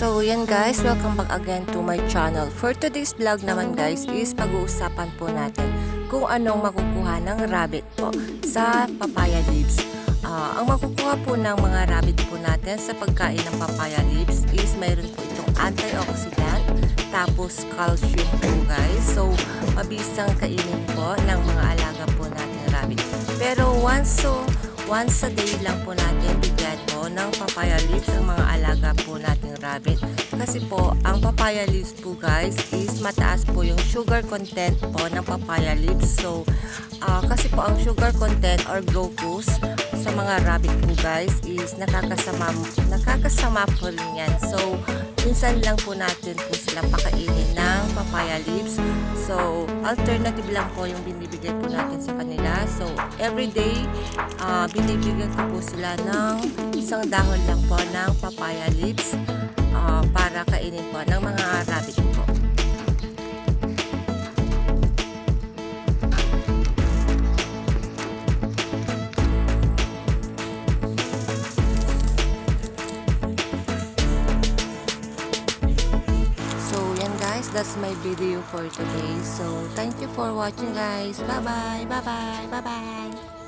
So yan guys, welcome back again to my channel. For today's vlog naman guys is pag-uusapan po natin kung anong makukuha ng rabbit po sa papaya leaves. Ang makukuha po ng mga rabbit po natin sa pagkain ng papaya leaves is mayroon po itong antioxidant, tapos calcium po guys. So mabisang kainin po ng mga alaga po natin rabbit. Pero once a day lang po natin bigyan po ng papaya leaves ang mga alaga po nating rabbit. Kasi po, ang papaya leaves po guys is mataas po yung sugar content po ng papaya leaves. So, kasi po ang sugar content or glucose sa mga rabbit po guys is nakakasama po rin yan. So, minsan lang po natin po sila pakainin ng papaya leaves. So, alternative lang po yung binibigay po natin sa kanila. So, everyday, binibigyan ko po sila ng isang dahon lang po ng papaya leaves para kainin po ng mga rabbit po. That's my video for today. So, thank you for watching guys. Bye-bye. Bye-bye. Bye-bye.